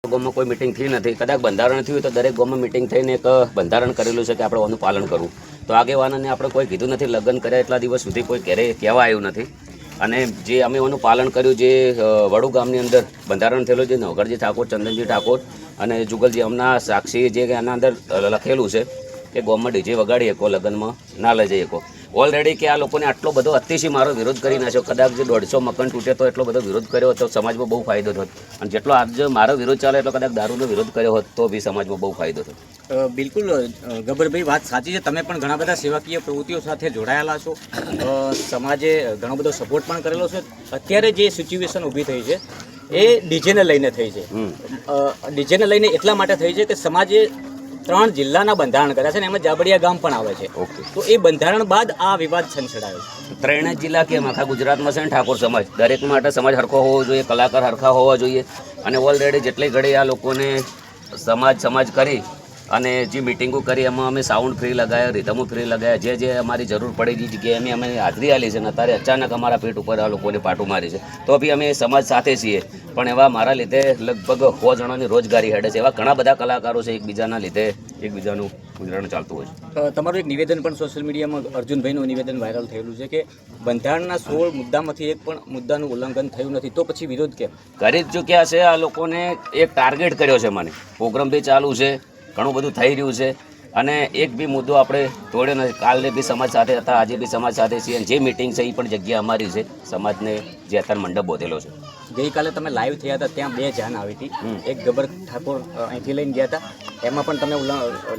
ગામમાં કોઈ મિટિંગ થઈ નથી, કદાચ બંધારણ થયું તો દરેક ગામમાં મિટિંગ થઈને એક બંધારણ કરેલું છે કે આપણે આનું પાલન કરવું. તો આગેવાનોને આપણે કોઈ કીધું નથી, લગ્ન કર્યા એટલા દિવસ સુધી કોઈ કહેવા આવ્યું નથી. અને જે અમે એનું પાલન કર્યું, જે વડુ ગામની અંદર બંધારણ થયેલું છે, નવઘરજી ઠાકોર, ચંદનજી ઠાકોર અને જુગલજી એમના સાક્ષી, જે એના અંદર લખેલું છે કે ગામમાં ડીજે વગાડી શકો, લગ્નમાં ના લઈ જઈ શકો. ઓલરેડી કે આ લોકોને આટલો બધો અતિશય મારો વિરોધ કરી નાખ્યો. કદાચ જે 150 મકાન તૂટે તો એટલો બધો વિરોધ કર્યો તો સમાજમાં બહુ ફાયદો થતો. અને જેટલો આજ મારો વિરોધ ચાલે એટલો કદાચ દારૂનો વિરોધ કર્યો હોત તો બી સમાજમાં બહુ ફાયદો થતો. બિલકુલ ગબ્બરભાઈ, વાત સાચી છે. તમે પણ ઘણા બધા સેવાકીય પ્રવૃત્તિઓ સાથે જોડાયેલા છો. સમાજે ઘણો બધો સપોર્ટ પણ કરેલો છે. અત્યારે જે સિચ્યુએશન ઊભી થઈ છે એ ડીજેને લઈને થઈ છે. ડીજેને લઈને એટલા માટે થઈ છે કે સમાજે 3 જિલ્લાના બંધારણ કર્યા છે અને એમાં જાબડિયા ગામ પણ આવે છે. તો એ બંધારણ બાદ આ વિવાદ છંછેડાયો છે. 3 જિલ્લા કેમ, આખા ગુજરાતમાં છે ને ઠાકોર સમાજ, દરેક માટે સમાજ હરખો હોવો જોઈએ, કલાકાર હરખા હોવા જોઈએ. અને ઓલરેડી જેટલી ઘડી આ લોકોને સમાજ કરી અને જે મિટિંગો કરી એમાં અમે સાઉન્ડ ફ્રી લગાવ્યા, રિધમો ફ્રી લગાવ્યા, જે અમારી જરૂર પડે એ જગ્યાએ અમે હાજરી આલી છે. અને અત્યારે અચાનક અમારા પેટ ઉપર આ લોકોને પાટું મારી છે. તો બી અમે સમાજ સાથે છીએ. પણ એવા મારા લીધે લગભગ 100 જણાની રોજગારી હેડે છે. એવા ઘણા બધા કલાકારો છે, એકબીજાના લીધે એકબીજાનું ગુજરાન ચાલતું હોય છે. તમારું એક નિવેદન પણ સોશિયલ મીડિયામાં અર્જુનભાઈનું નિવેદન વાયરલ થયેલું છે કે બંધારણના 16 મુદ્દામાંથી એક પણ મુદ્દાનું ઉલ્લંઘન થયું નથી, તો પછી વિરોધ કેમ? કરી જ ચૂક્યા છે. આ લોકોને એક ટાર્ગેટ કર્યો છે. મને પ્રોગ્રામ બી ચાલુ છે, ઘણું બધું થઈ રહ્યું છે અને એક બી મુદ્દો આપણે તોડ્યો નથી. કાલે બી સમાજ સાથે હતા, આજે બી સમાજ સાથે છીએ. જે મિટિંગ છે એ પણ જગ્યા અમારી છે, સમાજને જે અત્યારે મંડપ બોધેલો છે. ગઈકાલે તમે લાઈવ થયા હતા, ત્યાં 2 જાન આવી હતી. એક ગબ્બર ઠાકોર અહીંથી લઈને ગયા હતા, એમાં પણ તમે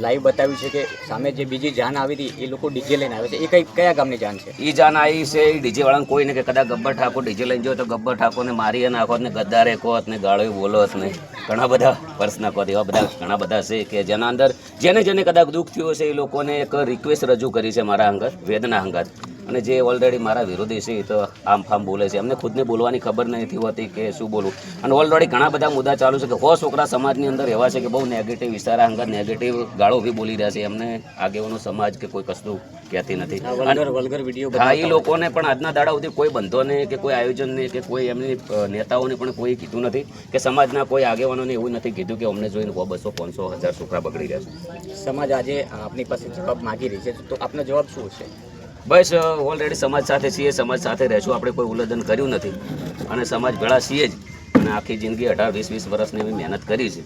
લાઈવ બતાવ્યું છે કે સામે જે બીજી જાન આવી હતી એ લોકો ડીજે લઈને આવે છે. એ કયા ગામની જાન છે? એ જાન આવી છે એ ડીજે વાળાને કોઈને કે કદાચ ગબ્બર ઠાકોર ડીજે લઈને ગયો તો ગબ્બર ઠાકોરને મારી નાખોત ને ગદ્દારે કહો ને ગાળો બોલો ને ઘણા બધા પ્રશ્ન કહો. એવા બધા ઘણા બધા છે કે જેના અંદર જેને કદાચ દુઃખ થયું છે એ લોકોને એક રિક્વેસ્ટ રજૂ કરી છે મારા અંગત, વેદના અંગત. અને જે ઓલરેડી મારા વિરોધી છે એ તો આમ ફામ બોલે છે. એમને ખુદને બોલવાની ખબર નથી હોતી કે શું બોલું. અને ઓલરેડી ઘણા બધા મુદ્દા ચાલુ છે કે 100 છોકરા સમાજની અંદર એવા છે કે બહુ નેગેટિવ વિચારા અંગત, નેગેટિવ ગાળો બી બોલી રહ્યા છે. એમને આગેવાનો સમાજ કે કોઈ કશું કહેતી નથી. વલ્ગર વિડીયો હા, એ લોકોને પણ આજના દાડા સુધી કોઈ બંધોને કે કોઈ આયોજનને કે કોઈ એમની નેતાઓને પણ કોઈ કીધું નથી કે સમાજના કોઈ આગેવાનોને એવું નથી કીધું કે અમને જોઈને 200, 500, 1000 છોકરા બગડી રહ્યા છે. સમાજ આજે આપની પાસે જવાબ માગી રહી છે, તો આપનો જવાબ શું છે? બસ ઓલરેડી સમાજ સાથે છીએ, સમાજ સાથે રહેશું. આપણે કોઈ ઉલ્લંઘન કર્યું નથી અને સમાજ ભેળા છીએ જ. અને આખી જિંદગી 18, 20, 20 વર્ષની એવી મહેનત કરી છે.